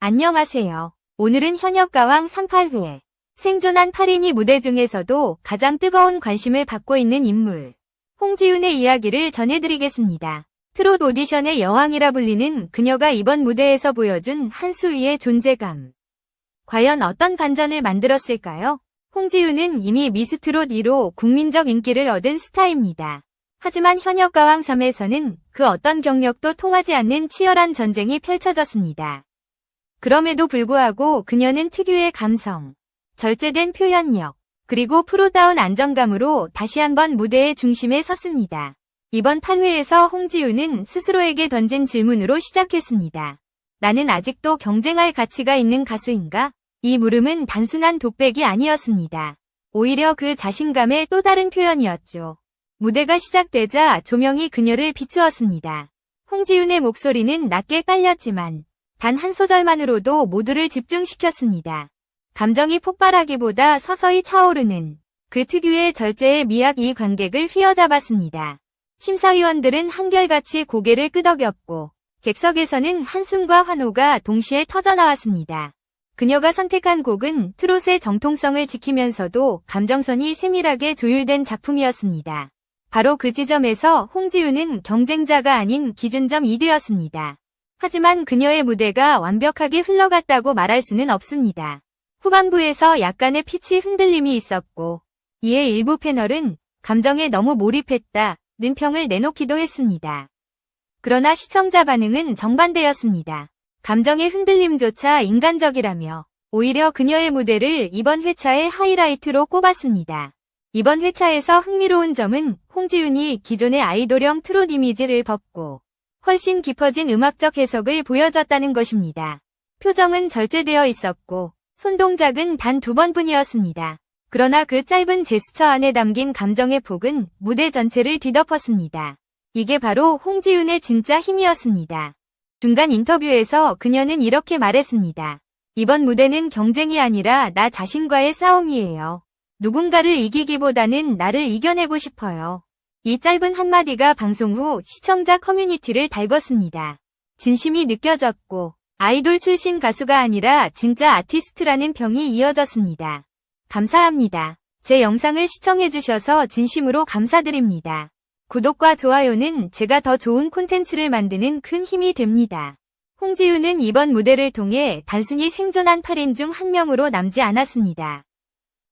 안녕하세요. 오늘은 현역가왕 38회 생존한 8인이 무대 중에서도 가장 뜨거운 관심을 받고 있는 인물 홍지윤의 이야기를 전해드리겠습니다. 트롯 오디션의 여왕이라 불리는 그녀가 이번 무대에서 보여준 한 수위의 존재감. 과연 어떤 반전을 만들었을까요? 홍지윤은 이미 미스트롯 2로 국민적 인기를 얻은 스타입니다. 하지만 현역가왕 3에서는 그 어떤 경력도 통하지 않는 치열한 전쟁이 펼쳐졌습니다. 그럼에도 불구하고 그녀는 특유의 감성, 절제된 표현력, 그리고 프로다운 안정감으로 다시 한번 무대의 중심에 섰습니다. 이번 8회에서 홍지윤은 스스로에게 던진 질문으로 시작했습니다. 나는 아직도 경쟁할 가치가 있는 가수인가? 이 물음은 단순한 독백이 아니었습니다. 오히려 그 자신감의 또 다른 표현이었죠. 무대가 시작되자 조명이 그녀를 비추었습니다. 홍지윤의 목소리는 낮게 깔렸지만 단 한 소절만으로도 모두를 집중시켰습니다. 감정이 폭발하기보다 서서히 차오르는 그 특유의 절제의 미학이 관객을 휘어잡았습니다. 심사위원들은 한결같이 고개를 끄덕였고 객석에서는 한숨과 환호가 동시에 터져나왔습니다. 그녀가 선택한 곡은 트롯의 정통성을 지키면서도 감정선이 세밀하게 조율된 작품이었습니다. 바로 그 지점에서 홍지윤은 경쟁자가 아닌 기준점이 되었습니다. 하지만 그녀의 무대가 완벽하게 흘러갔다고 말할 수는 없습니다. 후반부에서 약간의 피치 흔들림이 있었고 이에 일부 패널은 감정에 너무 몰입했다는 평을 내놓기도 했습니다. 그러나 시청자 반응은 정반대였습니다. 감정의 흔들림조차 인간적이라며 오히려 그녀의 무대를 이번 회차의 하이라이트로 꼽았습니다. 이번 회차에서 흥미로운 점은 홍지윤이 기존의 아이돌형 트롯 이미지를 벗고 훨씬 깊어진 음악적 해석을 보여줬다는 것입니다. 표정은 절제되어 있었고 손동작은 단 2번뿐이었습니다. 그러나 그 짧은 제스처 안에 담긴 감정의 폭은 무대 전체를 뒤덮었습니다. 이게 바로 홍지윤의 진짜 힘이었습니다. 중간 인터뷰에서 그녀는 이렇게 말했습니다. 이번 무대는 경쟁이 아니라 나 자신과의 싸움이에요. 누군가를 이기기보다는 나를 이겨내고 싶어요. 이 짧은 한마디가 방송 후 시청자 커뮤니티를 달궜습니다. 진심이 느껴졌고 아이돌 출신 가수가 아니라 진짜 아티스트라는 평이 이어졌습니다. 감사합니다. 제 영상을 시청해주셔서 진심으로 감사드립니다. 구독과 좋아요는 제가 더 좋은 콘텐츠를 만드는 큰 힘이 됩니다. 홍지윤은 이번 무대를 통해 단순히 생존한 8인 중 한 명으로 남지 않았습니다.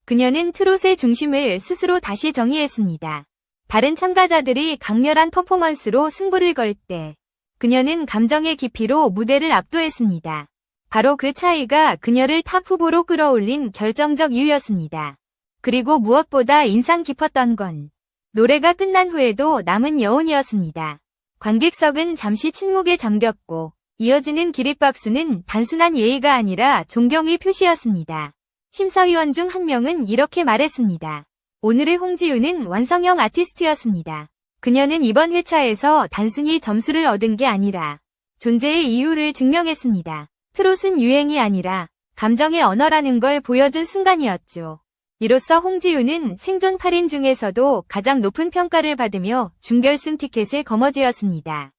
그녀는 트롯의 중심을 스스로 다시 정의했습니다. 다른 참가자들이 강렬한 퍼포먼스로 승부를 걸 때 그녀는 감정의 깊이로 무대를 압도했습니다. 바로 그 차이가 그녀를 탑 후보로 끌어올린 결정적 이유였습니다. 그리고 무엇보다 인상 깊었던 건 노래가 끝난 후에도 남은 여운이었습니다. 관객석은 잠시 침묵에 잠겼고 이어지는 기립박수는 단순한 예의가 아니라 존경의 표시였습니다. 심사위원 중 한 명은 이렇게 말했습니다. 오늘의 홍지윤은 완성형 아티스트였습니다. 그녀는 이번 회차에서 단순히 점수를 얻은 게 아니라 존재의 이유를 증명했습니다. 트롯은 유행이 아니라 감정의 언어라는 걸 보여준 순간이었죠. 이로써 홍지윤은 생존 8인 중에서도 가장 높은 평가를 받으며 준결승 티켓에 거머쥐었습니다.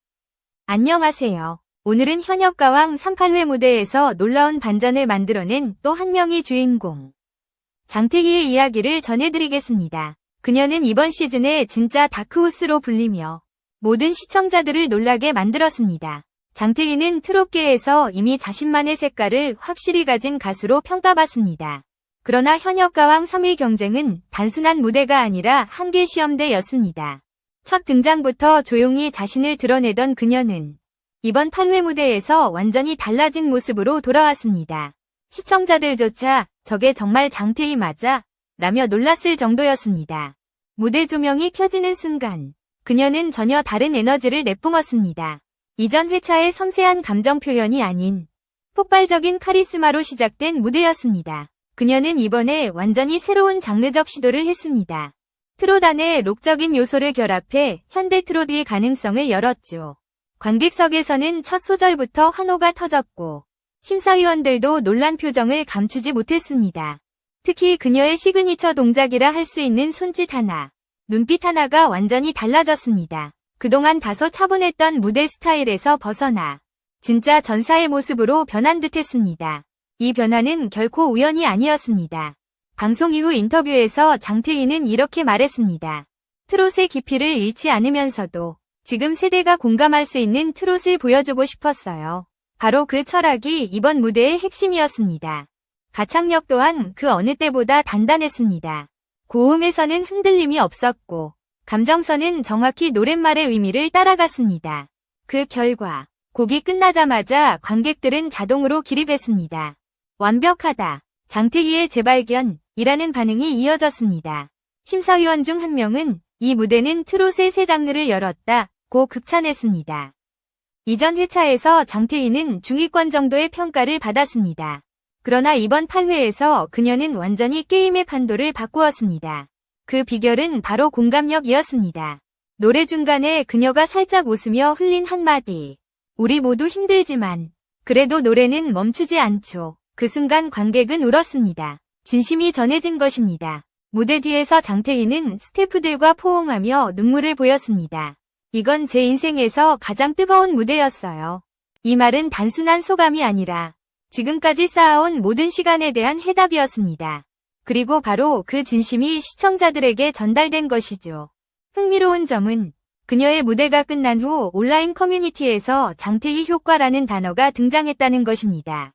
안녕하세요. 오늘은 현역가왕 38회 무대에서 놀라운 반전을 만들어낸 또 한 명의 주인공 장태희의 이야기를 전해드리겠습니다. 그녀는 이번 시즌에 진짜 다크호스로 불리며 모든 시청자들을 놀라게 만들었습니다. 장태희는 트롯계에서 이미 자신만의 색깔을 확실히 가진 가수로 평가받습니다. 그러나 현역가왕 3위 경쟁은 단순한 무대가 아니라 한계 시험대였습니다. 첫 등장부터 조용히 자신을 드러내던 그녀는 이번 8회 무대에서 완전히 달라진 모습으로 돌아왔습니다. 시청자들조차 저게 정말 장태희 맞아? 라며 놀랐을 정도였습니다. 무대 조명이 켜지는 순간 그녀는 전혀 다른 에너지를 내뿜었습니다. 이전 회차의 섬세한 감정 표현이 아닌 폭발적인 카리스마로 시작된 무대였습니다. 그녀는 이번에 완전히 새로운 장르적 시도를 했습니다. 트롯 안에 록적인 요소를 결합해 현대 트롯의 가능성을 열었죠. 관객석에서는 첫 소절부터 환호가 터졌고 심사위원들도 놀란 표정을 감추지 못했습니다. 특히 그녀의 시그니처 동작이라 할 수 있는 손짓 하나, 눈빛 하나가 완전히 달라졌습니다. 그동안 다소 차분했던 무대 스타일에서 벗어나 진짜 전사의 모습으로 변한 듯했습니다. 이 변화는 결코 우연이 아니었습니다. 방송 이후 인터뷰에서 장태희는 이렇게 말했습니다. 트롯의 깊이를 잃지 않으면서도 지금 세대가 공감할 수 있는 트롯을 보여주고 싶었어요. 바로 그 철학이 이번 무대의 핵심이었습니다. 가창력 또한 그 어느 때보다 단단했습니다. 고음에서는 흔들림이 없었고 감정선은 정확히 노랫말의 의미를 따라갔습니다. 그 결과 곡이 끝나자마자 관객들은 자동으로 기립했습니다. 완벽하다. 장태희의 재발견이라는 반응이 이어졌습니다. 심사위원 중 한 명은 이 무대는 트롯의 새 장르를 열었다고 극찬했습니다. 이전 회차에서 장태희는 중위권 정도의 평가를 받았습니다. 그러나 이번 8회에서 그녀는 완전히 게임의 판도를 바꾸었습니다. 그 비결은 바로 공감력이었습니다. 노래 중간에 그녀가 살짝 웃으며 흘린 한마디. 우리 모두 힘들지만 그래도 노래는 멈추지 않죠. 그 순간 관객은 울었습니다. 진심이 전해진 것입니다. 무대 뒤에서 장태희는 스태프들과 포옹하며 눈물을 보였습니다. 이건 제 인생에서 가장 뜨거운 무대였어요. 이 말은 단순한 소감이 아니라 지금까지 쌓아온 모든 시간에 대한 해답이었습니다. 그리고 바로 그 진심이 시청자들에게 전달된 것이죠. 흥미로운 점은 그녀의 무대가 끝난 후 온라인 커뮤니티에서 장태희 효과라는 단어가 등장했다는 것입니다.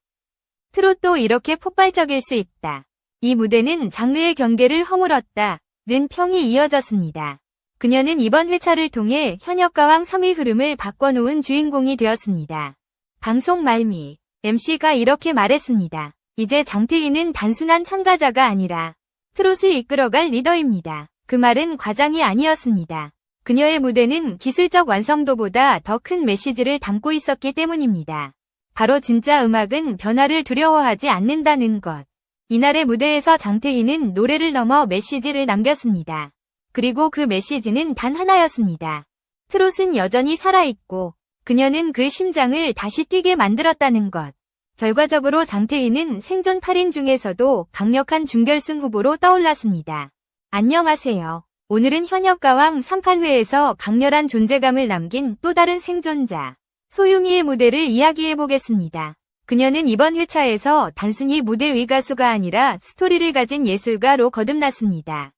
트롯도 이렇게 폭발적일 수 있다. 이 무대는 장르의 경계를 허물었다는 평이 이어졌습니다. 그녀는 이번 회차를 통해 현역가왕 3위 흐름을 바꿔놓은 주인공이 되었습니다. 방송 말미 MC가 이렇게 말했습니다. 이제 장태희는 단순한 참가자가 아니라 트롯을 이끌어갈 리더입니다. 그 말은 과장이 아니었습니다. 그녀의 무대는 기술적 완성도보다 더 큰 메시지를 담고 있었기 때문입니다. 바로 진짜 음악은 변화를 두려워하지 않는다는 것. 이날의 무대에서 장태희는 노래를 넘어 메시지를 남겼습니다. 그리고 그 메시지는 단 하나였습니다. 트롯은 여전히 살아있고 그녀는 그 심장을 다시 뛰게 만들었다는 것. 결과적으로 장태희는 생존 8인 중에서도 강력한 준결승 후보로 떠올랐습니다. 안녕하세요. 오늘은 현역가왕 38회에서 강렬한 존재감을 남긴 또 다른 생존자 소유미의 무대를 이야기해보겠습니다. 그녀는 이번 회차에서 단순히 무대 위 가수가 아니라 스토리를 가진 예술가로 거듭났습니다.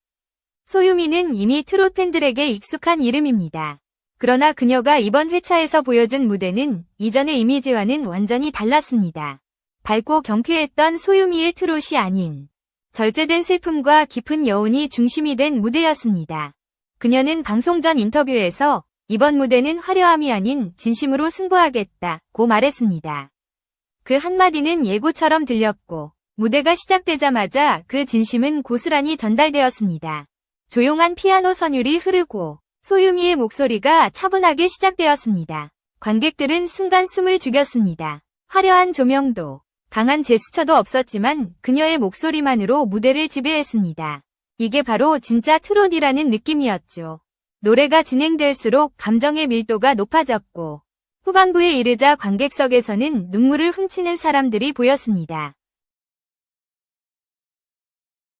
소유미는 이미 트롯 팬들에게 익숙한 이름입니다. 그러나 그녀가 이번 회차에서 보여준 무대는 이전의 이미지와는 완전히 달랐습니다. 밝고 경쾌했던 소유미의 트롯이 아닌 절제된 슬픔과 깊은 여운이 중심이 된 무대였습니다. 그녀는 방송 전 인터뷰에서 이번 무대는 화려함이 아닌 진심으로 승부하겠다고 말했습니다. 그 한마디는 예고처럼 들렸고 무대가 시작되자마자 그 진심은 고스란히 전달되었습니다. 조용한 피아노 선율이 흐르고 소유미의 목소리가 차분하게 시작되었습니다. 관객들은 순간 숨을 죽였습니다. 화려한 조명도 강한 제스처도 없었지만 그녀의 목소리만으로 무대를 지배했습니다. 이게 바로 진짜 트롯이라는 느낌이었죠. 노래가 진행될수록 감정의 밀도가 높아졌고 후반부에 이르자 관객석에서는 눈물을 훔치는 사람들이 보였습니다.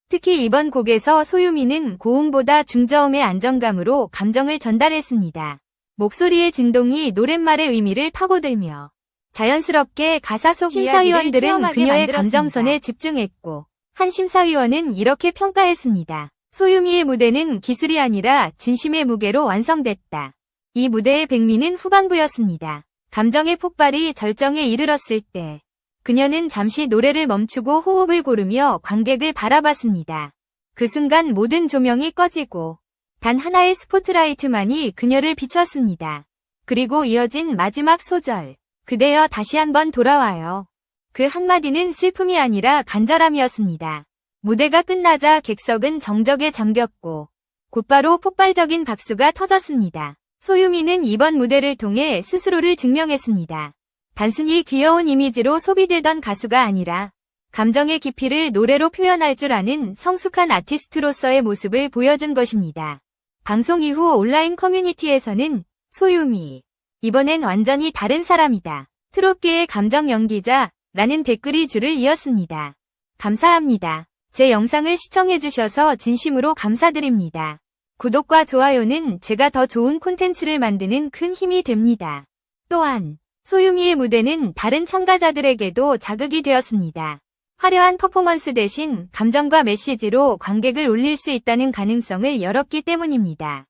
특히 이번 곡에서 소유미는 고음보다 중저음의 안정감으로 감정을 전달했습니다. 목소리의 진동이 노랫말의 의미를 파고들며 자연스럽게 가사 속 심사위원들은 그녀의 감정선에 집중했고 한 심사위원은 이렇게 평가했습니다. 소유미의 무대는 기술이 아니라 진심의 무게로 완성됐다. 이 무대의 백미는 후반부였습니다. 감정의 폭발이 절정에 이르렀을 때 그녀는 잠시 노래를 멈추고 호흡을 고르며 관객을 바라봤습니다. 그 순간 모든 조명이 꺼지고 단 하나의 스포트라이트만이 그녀를 비췄습니다. 그리고 이어진 마지막 소절. 그대여 다시 한번 돌아와요. 그 한마디는 슬픔이 아니라 간절함이었습니다. 무대가 끝나자 객석은 정적에 잠겼고 곧바로 폭발적인 박수가 터졌습니다. 소유미는 이번 무대를 통해 스스로를 증명했습니다. 단순히 귀여운 이미지로 소비되던 가수가 아니라 감정의 깊이를 노래로 표현할 줄 아는 성숙한 아티스트로서의 모습을 보여준 것입니다. 방송 이후 온라인 커뮤니티에서는 소유미, 이번엔 완전히 다른 사람이다. 트롯계의 감정 연기자라는 댓글이 줄을 이었습니다. 감사합니다. 제 영상을 시청해주셔서 진심으로 감사드립니다. 구독과 좋아요는 제가 더 좋은 콘텐츠를 만드는 큰 힘이 됩니다. 또한 소유미의 무대는 다른 참가자들에게도 자극이 되었습니다. 화려한 퍼포먼스 대신 감정과 메시지로 관객을 울릴 수 있다는 가능성을 열었기 때문입니다.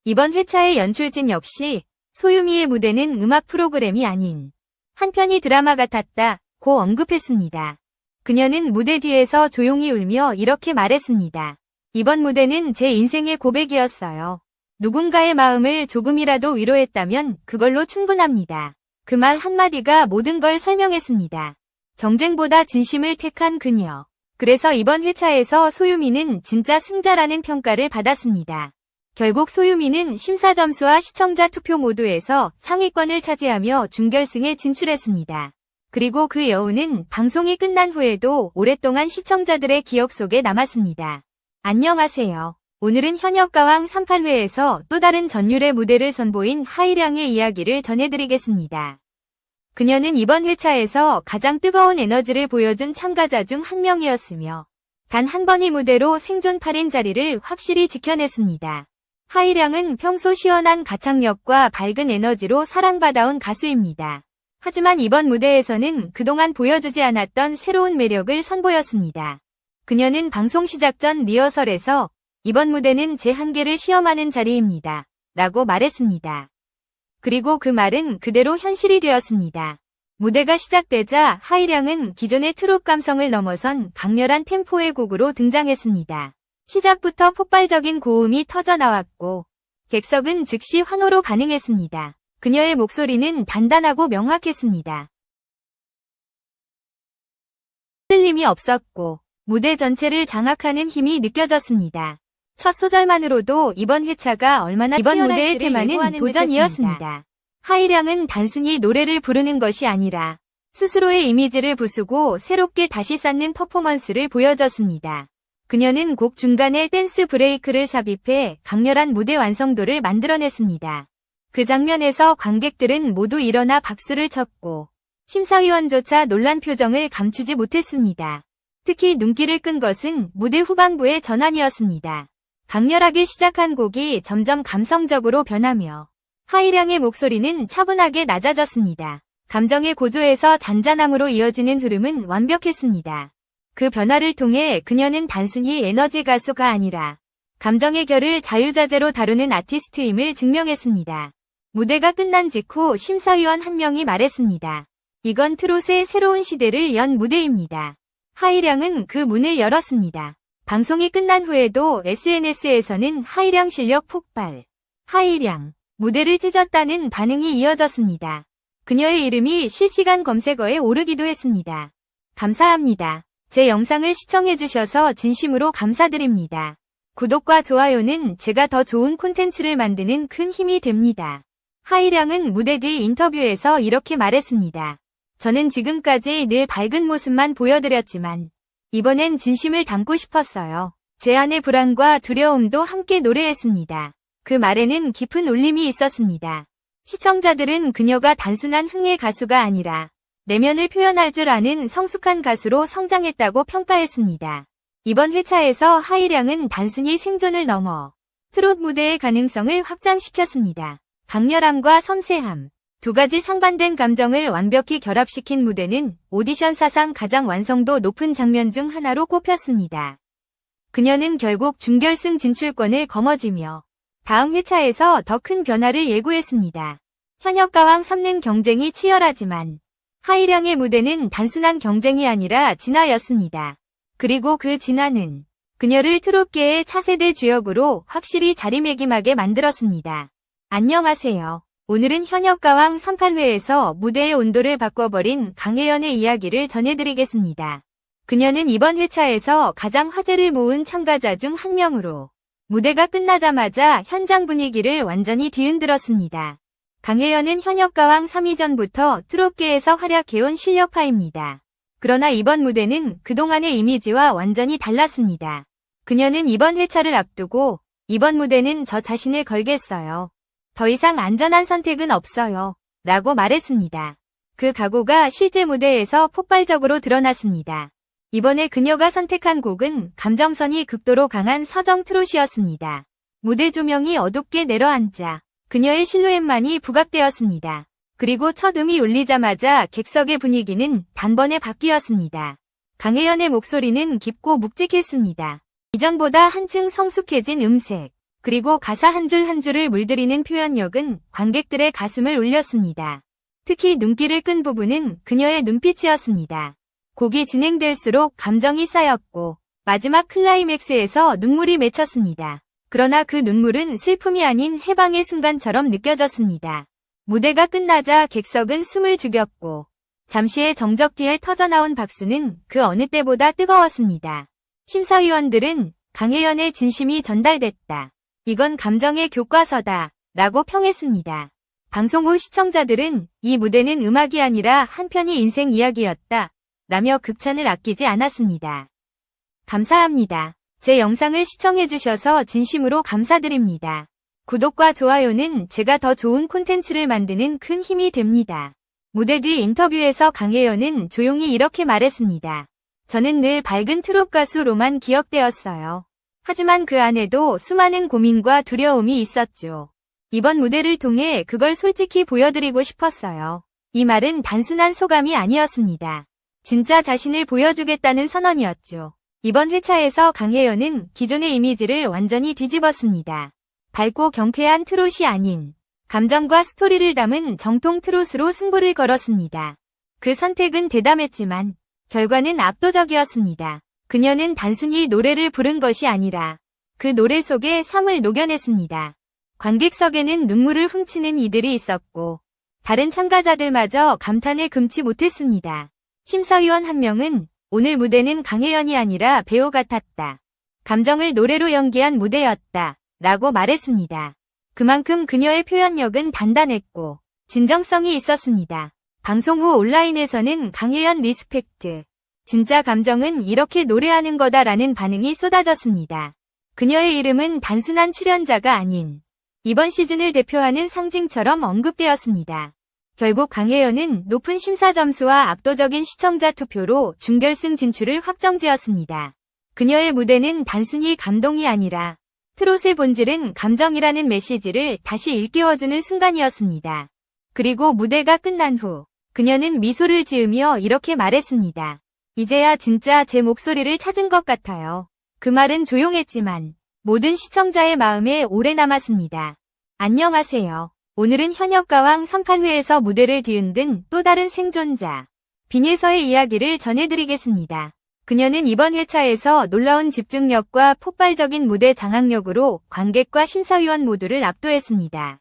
이번 회차의 연출진 역시 소유미의 무대는 음악 프로그램이 아닌 한편이 드라마 같았다고 언급했습니다. 그녀는 무대 뒤에서 조용히 울며 이렇게 말했습니다. 이번 무대는 제 인생의 고백이었어요. 누군가의 마음을 조금이라도 위로했다면 그걸로 충분합니다. 그 말 한마디가 모든 걸 설명했습니다. 경쟁보다 진심을 택한 그녀. 그래서 이번 회차에서 소유미는 진짜 승자라는 평가를 받았습니다. 결국 소유미는 심사 점수와 시청자 투표 모두에서 상위권을 차지하며 준결승에 진출했습니다. 그리고 그 여우는 방송이 끝난 후에도 오랫동안 시청자들의 기억 속에 남았습니다. 안녕하세요. 오늘은 현역가왕 38회에서 또 다른 전율의 무대를 선보인 하이량의 이야기를 전해드리겠습니다. 그녀는 이번 회차에서 가장 뜨거운 에너지를 보여준 참가자 중 한 명이었으며 단 한 번이 무대로 생존 8인 자리를 확실히 지켜냈습니다. 하이량은 평소 시원한 가창력과 밝은 에너지로 사랑받아온 가수입니다. 하지만 이번 무대에서는 그동안 보여주지 않았던 새로운 매력을 선보였습니다. 그녀는 방송 시작 전 리허설에서 이번 무대는 제 한계를 시험하는 자리입니다. 라고 말했습니다. 그리고 그 말은 그대로 현실이 되었습니다. 무대가 시작되자 하이량은 기존의 트롯 감성을 넘어선 강렬한 템포의 곡으로 등장했습니다. 시작부터 폭발적인 고음이 터져나왔고 객석은 즉시 환호로 반응했습니다. 그녀의 목소리는 단단하고 명확했습니다. 흔들림이 없었고 무대 전체를 장악하는 힘이 느껴졌습니다. 첫 소절만으로도 이번 회차가 얼마나 이번 무대의 테마는 도전이었습니다. 하이량은 단순히 노래를 부르는 것이 아니라 스스로의 이미지를 부수고 새롭게 다시 쌓는 퍼포먼스를 보여줬습니다. 그녀는 곡 중간에 댄스 브레이크를 삽입해 강렬한 무대 완성도를 만들어냈습니다. 그 장면에서 관객들은 모두 일어나 박수를 쳤고 심사위원조차 놀란 표정을 감추지 못했습니다. 특히 눈길을 끈 것은 무대 후반부의 전환이었습니다. 강렬하게 시작한 곡이 점점 감성적으로 변하며 하이량의 목소리는 차분하게 낮아졌습니다. 감정의 고조에서 잔잔함으로 이어지는 흐름은 완벽했습니다. 그 변화를 통해 그녀는 단순히 에너지 가수가 아니라 감정의 결을 자유자재로 다루는 아티스트임을 증명했습니다. 무대가 끝난 직후 심사위원 한 명이 말했습니다. 이건 트롯의 새로운 시대를 연 무대입니다. 하이량은 그 문을 열었습니다. 방송이 끝난 후에도 SNS에서는 하이량 실력 폭발, 하이량, 무대를 찢었다는 반응이 이어졌습니다. 그녀의 이름이 실시간 검색어에 오르기도 했습니다. 감사합니다. 제 영상을 시청해주셔서 진심으로 감사드립니다. 구독과 좋아요는 제가 더 좋은 콘텐츠를 만드는 큰 힘이 됩니다. 하이량은 무대 뒤 인터뷰에서 이렇게 말했습니다. 저는 지금까지 늘 밝은 모습만 보여드렸지만 이번엔 진심을 담고 싶었어요. 제 안의 불안과 두려움도 함께 노래했습니다. 그 말에는 깊은 울림이 있었습니다. 시청자들은 그녀가 단순한 흥의 가수가 아니라 내면을 표현할 줄 아는 성숙한 가수로 성장했다고 평가했습니다. 이번 회차에서 하이량은 단순히 생존을 넘어 트롯 무대의 가능성을 확장시켰습니다. 강렬함과 섬세함, 두 가지 상반된 감정을 완벽히 결합시킨 무대는 오디션 사상 가장 완성도 높은 장면 중 하나로 꼽혔습니다. 그녀는 결국 준결승 진출권을 거머쥐며 다음 회차에서 더 큰 변화를 예고했습니다. 현역가왕 3는 경쟁이 치열하지만 하이량의 무대는 단순한 경쟁이 아니라 진화였습니다. 그리고 그 진화는 그녀를 트롯계의 차세대 주역으로 확실히 자리매김하게 만들었습니다. 안녕하세요. 오늘은 현역가왕 38회에서 무대의 온도를 바꿔버린 강혜연의 이야기를 전해드리겠습니다. 그녀는 이번 회차에서 가장 화제를 모은 참가자 중 한 명으로 무대가 끝나자마자 현장 분위기를 완전히 뒤흔들었습니다. 강혜연은 현역가왕 3위 전부터 트롯계에서 활약해온 실력파입니다. 그러나 이번 무대는 그동안의 이미지와 완전히 달랐습니다. 그녀는 이번 회차를 앞두고 이번 무대는 저 자신을 걸겠어요. 더 이상 안전한 선택은 없어요. 라고 말했습니다. 그 각오가 실제 무대에서 폭발적으로 드러났습니다. 이번에 그녀가 선택한 곡은 감정선이 극도로 강한 서정 트롯이었습니다. 무대 조명이 어둡게 내려앉자 그녀의 실루엣만이 부각되었습니다. 그리고 첫 음이 울리자마자 객석의 분위기는 단번에 바뀌었습니다. 강혜연의 목소리는 깊고 묵직했습니다. 이전보다 한층 성숙해진 음색, 그리고 가사 한 줄 한 줄을 물들이는 표현력은 관객들의 가슴을 울렸습니다. 특히 눈길을 끈 부분은 그녀의 눈빛이었습니다. 곡이 진행될수록 감정이 쌓였고 마지막 클라이맥스에서 눈물이 맺혔습니다. 그러나 그 눈물은 슬픔이 아닌 해방의 순간처럼 느껴졌습니다. 무대가 끝나자 객석은 숨을 죽였고 잠시의 정적 뒤에 터져나온 박수는 그 어느 때보다 뜨거웠습니다. 심사위원들은 강혜연의 진심이 전달됐다. 이건 감정의 교과서다 라고 평했습니다. 방송 후 시청자들은 이 무대는 음악이 아니라 한편의 인생 이야기였다 라며 극찬을 아끼지 않았습니다. 감사합니다. 제 영상을 시청해주셔서 진심으로 감사드립니다. 구독과 좋아요는 제가 더 좋은 콘텐츠를 만드는 큰 힘이 됩니다. 무대 뒤 인터뷰에서 강혜연은 조용히 이렇게 말했습니다. 저는 늘 밝은 트롯 가수로만 기억되었어요. 하지만 그 안에도 수많은 고민과 두려움이 있었죠. 이번 무대를 통해 그걸 솔직히 보여드리고 싶었어요. 이 말은 단순한 소감이 아니었습니다. 진짜 자신을 보여주겠다는 선언이었죠. 이번 회차에서 강혜연은 기존의 이미지를 완전히 뒤집었습니다. 밝고 경쾌한 트롯이 아닌 감정과 스토리를 담은 정통 트롯으로 승부를 걸었습니다. 그 선택은 대담했지만 결과는 압도적이었습니다. 그녀는 단순히 노래를 부른 것이 아니라 그 노래 속에 삶을 녹여냈습니다. 관객석에는 눈물을 훔치는 이들이 있었고 다른 참가자들마저 감탄을 금치 못했습니다. 심사위원 한 명은 오늘 무대는 강혜연이 아니라 배우 같았다. 감정을 노래로 연기한 무대였다. 라고 말했습니다. 그만큼 그녀의 표현력은 단단했고 진정성이 있었습니다. 방송 후 온라인에서는 강혜연 리스펙트. 진짜 감정은 이렇게 노래하는 거다라는 반응이 쏟아졌습니다. 그녀의 이름은 단순한 출연자가 아닌 이번 시즌을 대표하는 상징처럼 언급되었습니다. 결국 강혜연은 높은 심사 점수와 압도적인 시청자 투표로 준결승 진출을 확정지었습니다. 그녀의 무대는 단순히 감동이 아니라 트롯의 본질은 감정이라는 메시지를 다시 일깨워주는 순간이었습니다. 그리고 무대가 끝난 후 그녀는 미소를 지으며 이렇게 말했습니다. 이제야 진짜 제 목소리를 찾은 것 같아요. 그 말은 조용했지만 모든 시청자의 마음에 오래 남았습니다. 안녕하세요. 오늘은 현역가왕 38회에서 무대를 뒤흔든 또 다른 생존자 빈예서의 이야기를 전해드리겠습니다. 그녀는 이번 회차에서 놀라운 집중력과 폭발적인 무대 장악력으로 관객과 심사위원 모두를 압도했습니다.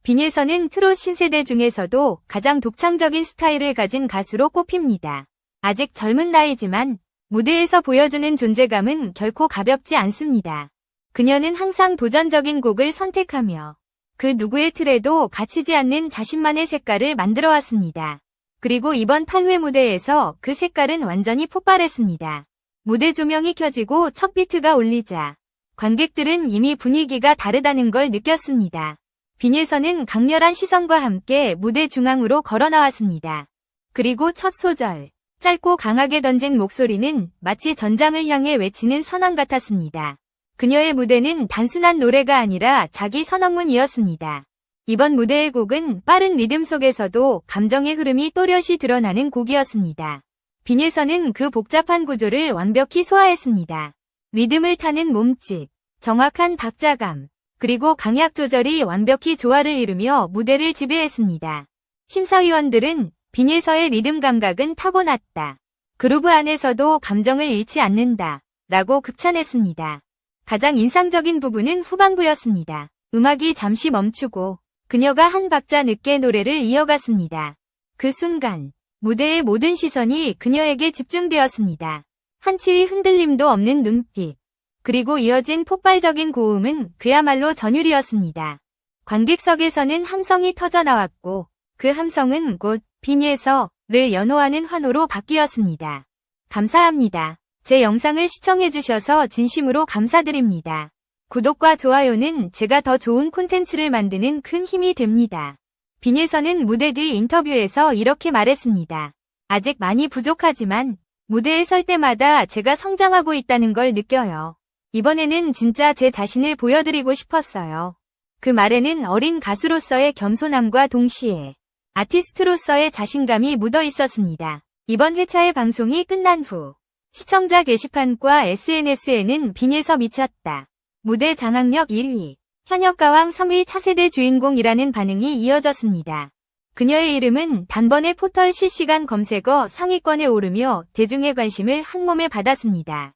빈예서는 트롯 신세대 중에서도 가장 독창적인 스타일을 가진 가수로 꼽힙니다. 아직 젊은 나이지만 무대에서 보여주는 존재감은 결코 가볍지 않습니다. 그녀는 항상 도전적인 곡을 선택하며 그 누구의 틀에도 갇히지 않는 자신만의 색깔을 만들어왔습니다. 그리고 이번 8회 무대에서 그 색깔은 완전히 폭발했습니다. 무대 조명이 켜지고 첫 비트가 울리자 관객들은 이미 분위기가 다르다는 걸 느꼈습니다. 빈예서는 강렬한 시선과 함께 무대 중앙으로 걸어 나왔습니다. 그리고 첫 소절, 짧고 강하게 던진 목소리는 마치 전장을 향해 외치는 선언 같았습니다. 그녀의 무대는 단순한 노래가 아니라 자기 선언문이었습니다. 이번 무대의 곡은 빠른 리듬 속에서도 감정의 흐름이 또렷이 드러나는 곡이었습니다. 빈예서는 그 복잡한 구조를 완벽히 소화했습니다. 리듬을 타는 몸짓, 정확한 박자감, 그리고 강약 조절이 완벽히 조화를 이루며 무대를 지배했습니다. 심사위원들은 빈예서의 리듬 감각은 타고났다. 그루브 안에서도 감정을 잃지 않는다. 라고 극찬했습니다. 가장 인상적인 부분은 후반부였습니다. 음악이 잠시 멈추고 그녀가 한 박자 늦게 노래를 이어갔습니다. 그 순간 무대의 모든 시선이 그녀에게 집중되었습니다. 한치의 흔들림도 없는 눈빛, 그리고 이어진 폭발적인 고음은 그야말로 전율이었습니다. 관객석에서는 함성이 터져나왔고 그 함성은 곧 빈예서를 연호하는 환호로 바뀌었습니다. 감사합니다. 제 영상을 시청해주셔서 진심으로 감사드립니다. 구독과 좋아요는 제가 더 좋은 콘텐츠를 만드는 큰 힘이 됩니다. 빈예서는 무대 뒤 인터뷰에서 이렇게 말했습니다. 아직 많이 부족하지만 무대에 설 때마다 제가 성장하고 있다는 걸 느껴요. 이번에는 진짜 제 자신을 보여드리고 싶었어요. 그 말에는 어린 가수로서의 겸손함과 동시에 아티스트로서의 자신감이 묻어 있었습니다. 이번 회차의 방송이 끝난 후 시청자 게시판과 SNS에는 빈에서 미쳤다. 무대 장악력 1위. 현역가왕 3위 차세대 주인공이라는 반응이 이어졌습니다. 그녀의 이름은 단번에 포털 실시간 검색어 상위권에 오르며 대중의 관심을 한몸에 받았습니다.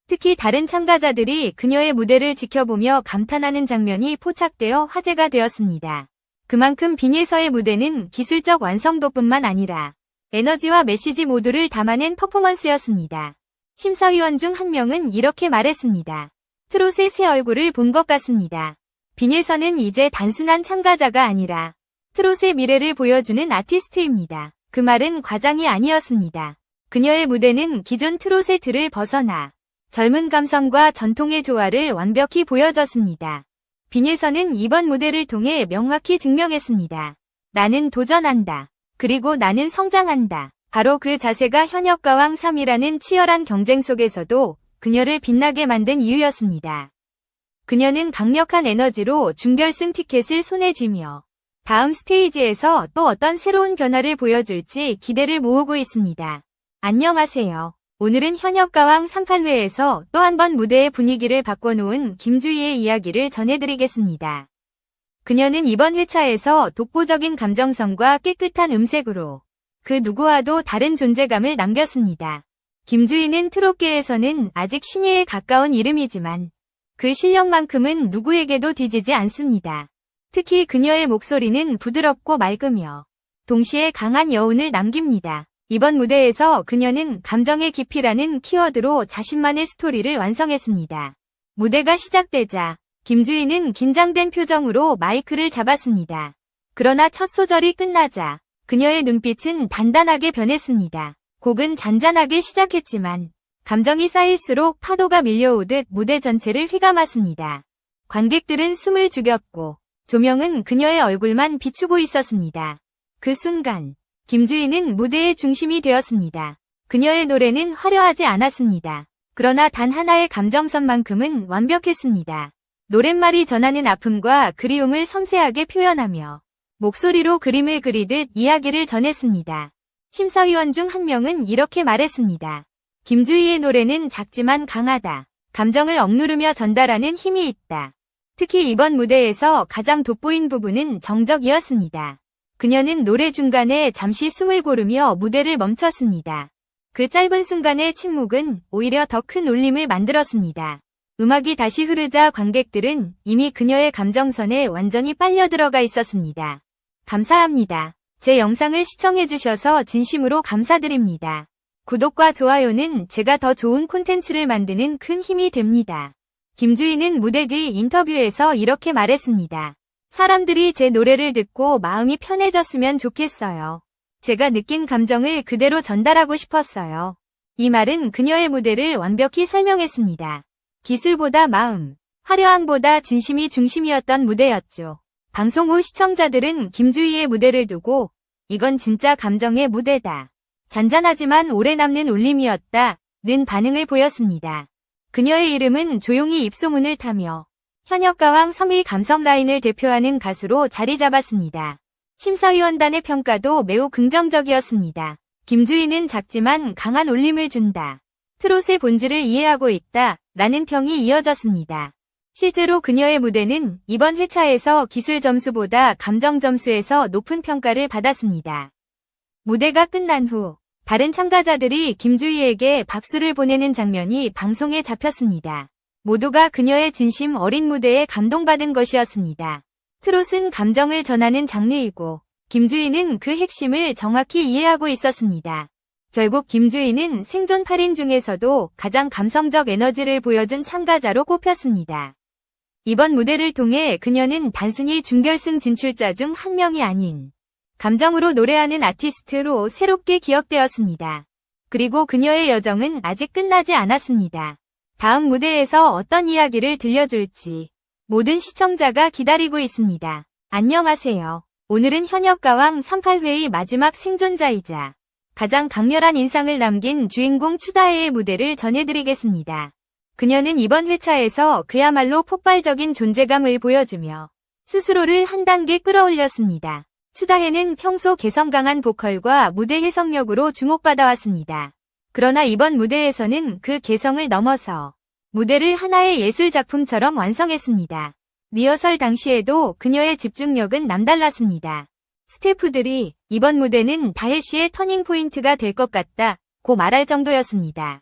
특히 다른 참가자들이 그녀의 무대를 지켜보며 감탄하는 장면이 포착되어 화제가 되었습니다. 그만큼 빈에서의 무대는 기술적 완성도뿐만 아니라 에너지와 메시지 모두를 담아낸 퍼포먼스였습니다. 심사위원 중 한 명은 이렇게 말했습니다. 트롯의 새 얼굴을 본 것 같습니다. 빈에서는 이제 단순한 참가자가 아니라 트롯의 미래를 보여주는 아티스트입니다. 그 말은 과장이 아니었습니다. 그녀의 무대는 기존 트롯의 틀을 벗어나 젊은 감성과 전통의 조화를 완벽히 보여줬습니다. 빈에서는 이번 무대를 통해 명확히 증명했습니다. 나는 도전한다. 그리고 나는 성장한다. 바로 그 자세가 현역가왕 3위라는 치열한 경쟁 속에서도 그녀를 빛나게 만든 이유였습니다. 그녀는 강력한 에너지로 준결승 티켓을 손에 쥐며 다음 스테이지에서 또 어떤 새로운 변화를 보여줄지 기대를 모으고 있습니다. 안녕하세요. 오늘은 현역가왕 38회에서 또 한 번 무대의 분위기를 바꿔놓은 김주희의 이야기를 전해드리겠습니다. 그녀는 이번 회차에서 독보적인 감정선과 깨끗한 음색으로 그 누구와도 다른 존재감을 남겼습니다. 김주희는 트롯계에서는 아직 신예에 가까운 이름이지만 그 실력만큼은 누구에게도 뒤지지 않습니다. 특히 그녀의 목소리는 부드럽고 맑으며 동시에 강한 여운을 남깁니다. 이번 무대에서 그녀는 감정의 깊이라는 키워드로 자신만의 스토리를 완성했습니다. 무대가 시작되자 김주희는 긴장된 표정으로 마이크를 잡았습니다. 그러나 첫 소절이 끝나자 그녀의 눈빛은 단단하게 변했습니다. 곡은 잔잔하게 시작했지만 감정이 쌓일수록 파도가 밀려오듯 무대 전체를 휘감았습니다. 관객들은 숨을 죽였고 조명은 그녀의 얼굴만 비추고 있었습니다. 그 순간 김주희는 무대의 중심이 되었습니다. 그녀의 노래는 화려하지 않았습니다. 그러나 단 하나의 감정선만큼은 완벽했습니다. 노랫말이 전하는 아픔과 그리움을 섬세하게 표현하며 목소리로 그림을 그리듯 이야기를 전했습니다. 심사위원 중 한 명은 이렇게 말했습니다. 김주희의 노래는 작지만 강하다. 감정을 억누르며 전달하는 힘이 있다. 특히 이번 무대에서 가장 돋보인 부분은 정적이었습니다. 그녀는 노래 중간에 잠시 숨을 고르며 무대를 멈췄습니다. 그 짧은 순간의 침묵은 오히려 더 큰 울림을 만들었습니다. 음악이 다시 흐르자 관객들은 이미 그녀의 감정선에 완전히 빨려 들어가 있었습니다. 감사합니다. 제 영상을 시청해주셔서 진심으로 감사드립니다. 구독과 좋아요는 제가 더 좋은 콘텐츠를 만드는 큰 힘이 됩니다. 김주희는 무대 뒤 인터뷰에서 이렇게 말했습니다. 사람들이 제 노래를 듣고 마음이 편해졌으면 좋겠어요. 제가 느낀 감정을 그대로 전달하고 싶었어요. 이 말은 그녀의 무대를 완벽히 설명했습니다. 기술보다 마음, 화려함보다 진심이 중심이었던 무대였죠. 방송 후 시청자들은 김주희의 무대를 두고 이건 진짜 감정의 무대다. 잔잔하지만 오래 남는 울림이었다. 는 반응을 보였습니다. 그녀의 이름은 조용히 입소문을 타며 현역가왕 3위 감성 라인을 대표하는 가수로 자리 잡았습니다. 심사위원단의 평가도 매우 긍정적이었습니다. 김주희는 작지만 강한 울림을 준다. 트롯의 본질을 이해하고 있다. 라는 평이 이어졌습니다. 실제로 그녀의 무대는 이번 회차에서 기술 점수보다 감정 점수에서 높은 평가를 받았습니다. 무대가 끝난 후 다른 참가자들이 김주희에게 박수를 보내는 장면이 방송에 잡혔습니다. 모두가 그녀의 진심 어린 무대에 감동받은 것이었습니다. 트롯은 감정을 전하는 장르이고 김주희는 그 핵심을 정확히 이해하고 있었습니다. 결국 김주희는 생존 8인 중에서도 가장 감성적 에너지를 보여준 참가자로 꼽혔습니다. 이번 무대를 통해 그녀는 단순히 준결승 진출자 중 한 명이 아닌 감정으로 노래하는 아티스트로 새롭게 기억되었습니다. 그리고 그녀의 여정은 아직 끝나지 않았습니다. 다음 무대에서 어떤 이야기를 들려줄지 모든 시청자가 기다리고 있습니다. 안녕하세요. 오늘은 현역가왕 38회의 마지막 생존자이자 가장 강렬한 인상을 남긴 주인공 추다혜의 무대를 전해드리겠습니다. 그녀는 이번 회차에서 그야말로 폭발적인 존재감을 보여주며 스스로를 한 단계 끌어올렸습니다. 추다해는 평소 개성 강한 보컬과 무대 해석력으로 주목받아왔습니다. 그러나 이번 무대에서는 그 개성을 넘어서 무대를 하나의 예술작품처럼 완성했습니다. 리허설 당시에도 그녀의 집중력은 남달랐습니다. 스태프들이 이번 무대는 다혜 씨의 터닝 포인트가 될 것 같다고 말할 정도였습니다.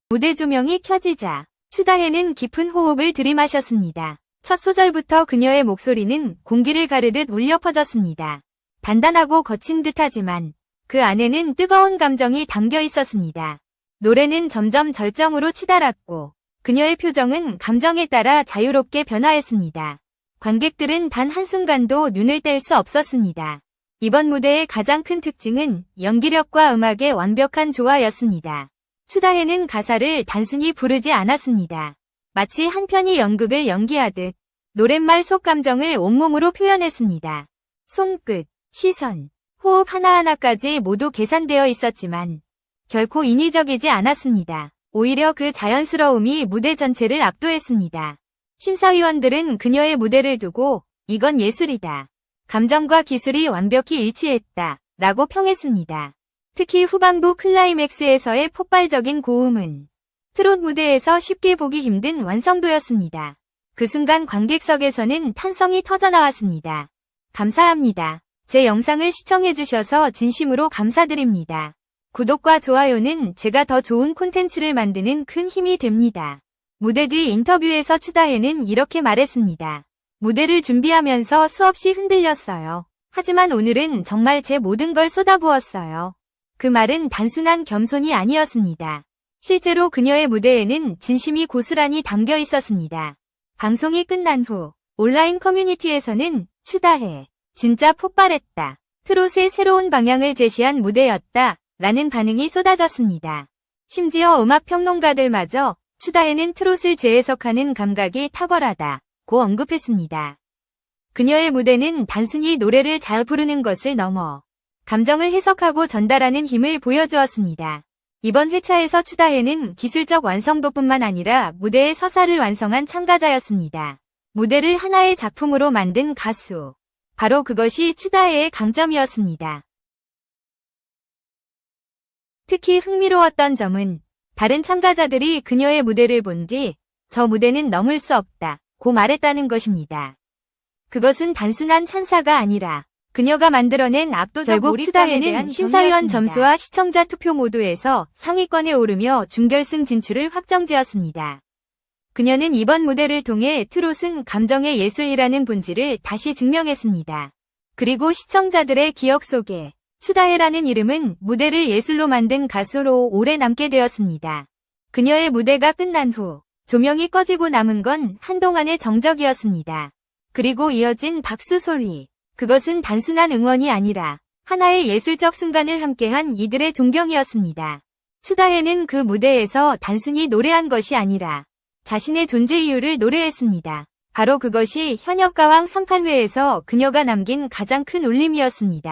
무대 조명이 켜지자 추다해는 깊은 호흡을 들이마셨습니다. 첫 소절부터 그녀의 목소리는 공기를 가르듯 울려 퍼졌습니다. 단단하고 거친 듯하지만 그 안에는 뜨거운 감정이 담겨 있었습니다. 노래는 점점 절정으로 치달았고 그녀의 표정은 감정에 따라 자유롭게 변화했습니다. 관객들은 단 한순간도 눈을 뗄 수 없었습니다. 이번 무대의 가장 큰 특징은 연기력과 음악의 완벽한 조화였습니다. 추다해는 가사를 단순히 부르지 않았습니다. 마치 한 편의 연극을 연기하듯 노랫말 속 감정을 온몸으로 표현했습니다. 손끝, 시선, 호흡 하나하나까지 모두 계산되어 있었지만 결코 인위적이지 않았습니다. 오히려 그 자연스러움이 무대 전체를 압도했습니다. 심사위원들은 그녀의 무대를 두고 이건 예술이다. 감정과 기술이 완벽히 일치했다. 라고 평했습니다. 특히 후반부 클라이맥스에서의 폭발적인 고음은 트롯 무대에서 쉽게 보기 힘든 완성도였습니다. 그 순간 관객석에서는 탄성이 터져나왔습니다. 감사합니다. 제 영상을 시청해주셔서 진심으로 감사드립니다. 구독과 좋아요는 제가 더 좋은 콘텐츠를 만드는 큰 힘이 됩니다. 무대 뒤 인터뷰에서 추다해는 이렇게 말했습니다. 무대를 준비하면서 수없이 흔들렸어요. 하지만 오늘은 정말 제 모든 걸 쏟아부었어요. 그 말은 단순한 겸손이 아니었습니다. 실제로 그녀의 무대에는 진심이 고스란히 담겨 있었습니다. 방송이 끝난 후 온라인 커뮤니티에서는 추다해, 진짜 폭발했다. 트롯의 새로운 방향을 제시한 무대였다. 라는 반응이 쏟아졌습니다. 심지어 음악평론가들마저 추다해는 트롯을 재해석하는 감각이 탁월하다고 언급했습니다. 그녀의 무대는 단순히 노래를 잘 부르는 것을 넘어 감정을 해석하고 전달하는 힘을 보여주었습니다. 이번 회차에서 추다해는 기술적 완성도뿐만 아니라 무대의 서사를 완성한 참가자였습니다. 무대를 하나의 작품으로 만든 가수. 바로 그것이 추다해의 강점이었습니다. 특히 흥미로웠던 점은 다른 참가자들이 그녀의 무대를 본 뒤 저 무대는 넘을 수 없다고 말했다는 것입니다. 그것은 단순한 찬사가 아니라 그녀가 만들어낸 압도적 결국 추다해는 심사위원 점수와 시청자 투표 모두에서 상위권에 오르며 준결승 진출을 확정지었습니다. 그녀는 이번 무대를 통해 트롯은 감정의 예술이라는 본질을 다시 증명했습니다. 그리고 시청자들의 기억 속에 추다해라는 이름은 무대를 예술로 만든 가수로 오래 남게 되었습니다. 그녀의 무대가 끝난 후 조명이 꺼지고 남은 건 한동안의 정적이었습니다. 그리고 이어진 박수 소리. 그것은 단순한 응원이 아니라 하나의 예술적 순간을 함께한 이들의 존경이었습니다. 추다해는 그 무대에서 단순히 노래한 것이 아니라 자신의 존재 이유를 노래했습니다. 바로 그것이 현역가왕 38회에서 그녀가 남긴 가장 큰 울림이었습니다.